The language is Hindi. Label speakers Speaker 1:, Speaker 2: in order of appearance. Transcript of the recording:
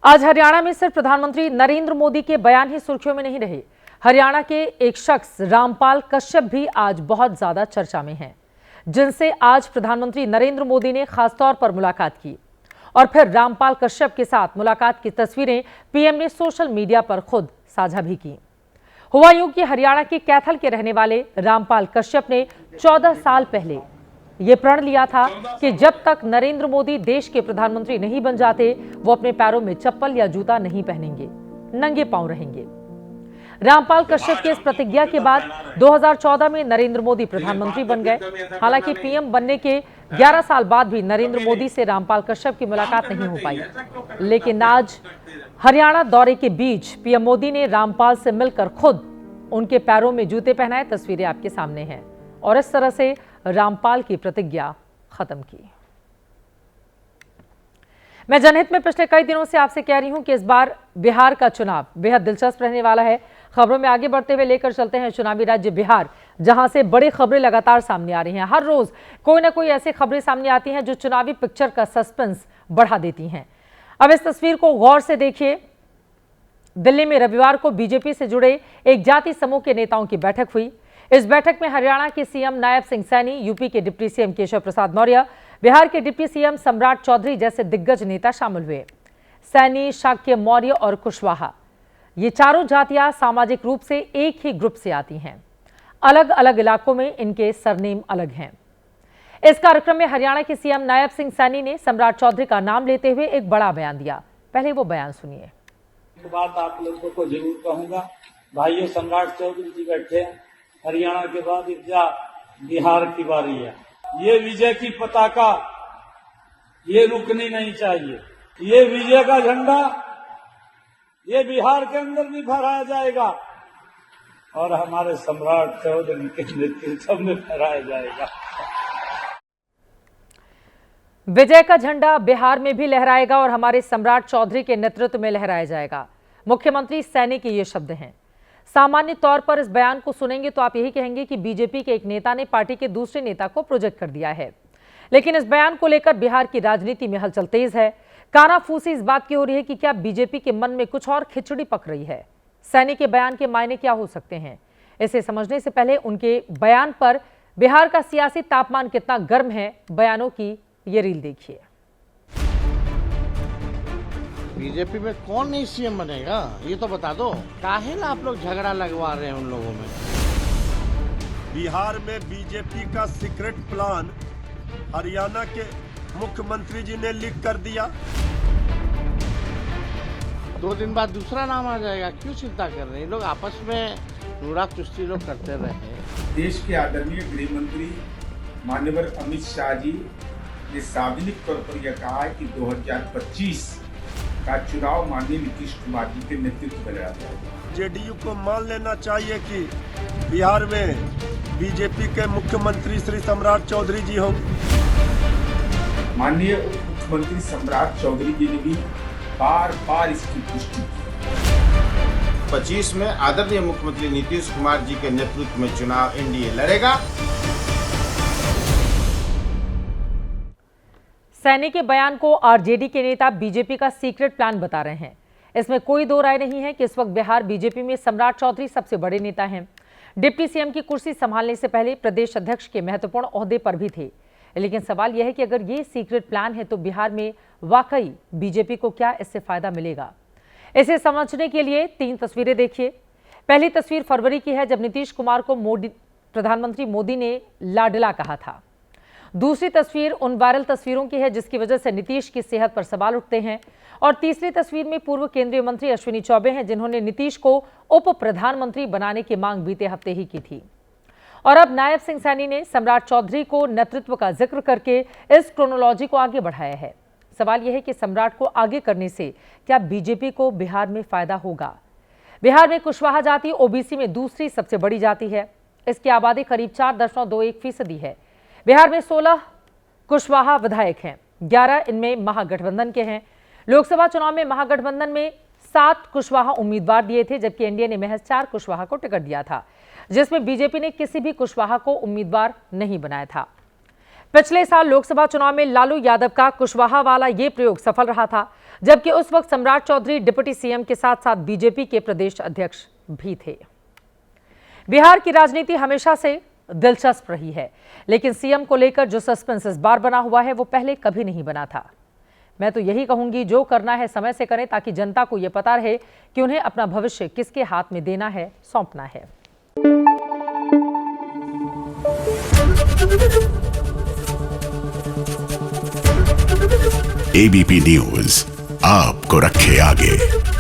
Speaker 1: आज हरियाणा में सिर्फ प्रधानमंत्री नरेंद्र मोदी के बयान ही सुर्खियों में नहीं रहे। हरियाणा के एक शख्स रामपाल कश्यप भी आज बहुत ज्यादा चर्चा में हैं, जिनसे आज प्रधानमंत्री नरेंद्र मोदी ने खासतौर पर मुलाकात की और फिर रामपाल कश्यप के साथ मुलाकात की तस्वीरें पीएम ने सोशल मीडिया पर खुद साझा भी की। हुआ यूं कि हरियाणा के कैथल के रहने वाले रामपाल कश्यप ने 14 साल पहले ये प्रण लिया था कि जब तक नरेंद्र मोदी देश के प्रधानमंत्री नहीं बन जाते, वो अपने पैरों में चप्पल या जूता नहीं पहनेंगे, नंगे पांव रहेंगे। रामपाल कश्यप की इस प्रतिज्ञा के बाद 2014 में नरेंद्र मोदी प्रधानमंत्री बन गए। हालांकि पीएम बनने के 11 साल बाद भी नरेंद्र मोदी से रामपाल कश्यप की मुलाकात नहीं हो पाई, लेकिन आज हरियाणा दौरे के बीच पीएम मोदी ने रामपाल से मिलकर खुद उनके पैरों में जूते पहनाए। तस्वीरें आपके सामने हैं और इस तरह से रामपाल की प्रतिज्ञा खत्म की। मैं जनहित में पिछले कई दिनों से आपसे कह रही हूं कि इस बार बिहार का चुनाव बेहद दिलचस्प रहने वाला है। खबरों में आगे बढ़ते हुए लेकर चलते हैं चुनावी राज्य बिहार, जहां से बड़ी खबरें लगातार सामने आ रही हैं। हर रोज कोई ना कोई ऐसी खबरें सामने आती हैं जो चुनावी पिक्चर का सस्पेंस बढ़ा देती हैं। अब इस तस्वीर को गौर से देखिए। दिल्ली में रविवार को बीजेपी से जुड़े एक जाति समूह के नेताओं की बैठक हुई। इस बैठक में हरियाणा के सीएम नायब सिंह सैनी, यूपी के डिप्टी सीएम केशव प्रसाद मौर्य, बिहार के डिप्टी सीएम सम्राट चौधरी जैसे दिग्गज नेता शामिल हुए। सैनी, शाक्य, मौर्य और कुशवाहा, ये चारों जातियां सामाजिक रूप से एक ही ग्रुप से आती हैं। अलग अलग इलाकों में इनके सरनेम अलग हैं। इस कार्यक्रम में हरियाणा के सीएम नायब सिंह सैनी ने सम्राट चौधरी का नाम लेते हुए एक बड़ा बयान दिया। पहले वो बयान सुनिए।
Speaker 2: बात आप लोगों को जरूर कहूंगा, भाइयों, सम्राट चौधरी जी बैठे हैं। हरियाणा के बाद बिहार की बारी है। ये विजय की पताका ये रुकनी नहीं चाहिए। ये विजय का झंडा ये बिहार के अंदर भी फहराया जाएगा और हमारे सम्राट चौधरी के नेतृत्व में फहराया जाएगा।
Speaker 1: विजय का झंडा बिहार में भी लहराएगा और हमारे सम्राट चौधरी के नेतृत्व में लहराया जाएगा। मुख्यमंत्री सैनी के ये शब्द हैं। सामान्य तौर पर इस बयान को सुनेंगे तो आप यही कहेंगे कि बीजेपी के एक नेता ने पार्टी के दूसरे नेता को प्रोजेक्ट कर दिया है, लेकिन इस बयान को लेकर बिहार की राजनीति में हलचल तेज है। कानाफूसी इस बात की हो रही है कि क्या बीजेपी के मन में कुछ और खिचड़ी पक रही है। सैनी के बयान के मायने क्या हो सकते हैं, इसे समझने से पहले उनके बयान पर बिहार का सियासी तापमान कितना गर्म है, बयानों की ये रील देखिए।
Speaker 3: बीजेपी में कौन नहीं सीएम बनेगा, ये तो बता दो। काहे ना आप लोग झगड़ा लगवा रहे हैं उन लोगों में।
Speaker 4: बिहार में बीजेपी का सीक्रेट प्लान हरियाणा के मुख्यमंत्री जी ने लीक कर दिया।
Speaker 3: 2 दिन बाद दूसरा नाम आ जाएगा, क्यों चिंता कर रहे हैं लोग। आपस में नूरा कुश्ती लोग करते रहे।
Speaker 5: देश के आदरणीय गृह मंत्री माननीय अमित शाह जी ने सार्वजनिक तौर पर यह कहा है कि 2025 का चुनाव माननीय नीतीश कुमार जी के नेतृत्व में लड़ा जाएगा।
Speaker 4: जेडीयू को मान लेना चाहिए कि बिहार में बीजेपी के मुख्यमंत्री श्री सम्राट चौधरी जी होंगे।
Speaker 5: माननीय मुख्यमंत्री सम्राट चौधरी जी ने भी बार बार इसकी पुष्टि की।
Speaker 6: 25 में आदरणीय मुख्यमंत्री नीतीश कुमार जी के नेतृत्व में चुनाव एनडीए लड़ेगा।
Speaker 1: सैनी के बयान को आरजेडी के नेता बीजेपी का सीक्रेट प्लान बता रहे हैं। इसमें कोई दो राय नहीं है कि इस वक्त बिहार बीजेपी में सम्राट चौधरी सबसे बड़े नेता हैं। डिप्टी सीएम की कुर्सी संभालने से पहले प्रदेश अध्यक्ष के महत्वपूर्ण ओहदे पर भी थे। लेकिन सवाल यह है कि अगर ये सीक्रेट प्लान है तो बिहार में वाकई बीजेपी को क्या इससे फायदा मिलेगा। इसे समझने के लिए 3 तस्वीरें देखिए। पहली तस्वीर फरवरी की है, जब नीतीश कुमार को प्रधानमंत्री मोदी ने लाडला कहा था। दूसरी तस्वीर उन वायरल तस्वीरों की है जिसकी वजह से नीतीश की सेहत पर सवाल उठते हैं। और तीसरी तस्वीर में पूर्व केंद्रीय मंत्री अश्विनी चौबे हैं, जिन्होंने नीतीश को उप प्रधानमंत्री बनाने की मांग बीते हफ्ते ही की थी। और अब नायब सिंह सैनी ने सम्राट चौधरी को नेतृत्व का जिक्र करके इस क्रोनोलॉजी को आगे बढ़ाया है। सवाल यह है कि सम्राट को आगे करने से क्या बीजेपी को बिहार में फायदा होगा। बिहार में कुशवाहा जाति ओबीसी में दूसरी सबसे बड़ी जाति है। इसकी आबादी करीब 4.21% है। बिहार में 16 कुशवाहा विधायक हैं, 11 इनमें महागठबंधन के हैं। लोकसभा चुनाव में महागठबंधन में 7 कुशवाहा उम्मीदवार दिए थे, जबकि एनडीए ने महज 4 कुशवाहा को टिकट दिया था, जिसमें बीजेपी ने किसी भी कुशवाहा को उम्मीदवार नहीं बनाया था। पिछले साल लोकसभा चुनाव में लालू यादव का कुशवाहा वाला ये प्रयोग सफल रहा था, जबकि उस वक्त सम्राट चौधरी डिप्टी सीएम के साथ साथ बीजेपी के प्रदेश अध्यक्ष भी थे। बिहार की राजनीति हमेशा से दिलचस्प रही है, लेकिन सीएम को लेकर जो सस्पेंस इस बार बना हुआ है वो पहले कभी नहीं बना था। मैं तो यही कहूंगी, जो करना है समय से करें, ताकि जनता को यह पता रहे कि उन्हें अपना भविष्य किसके हाथ में देना है, सौंपना है।
Speaker 7: एबीपी न्यूज आपको रखे आगे।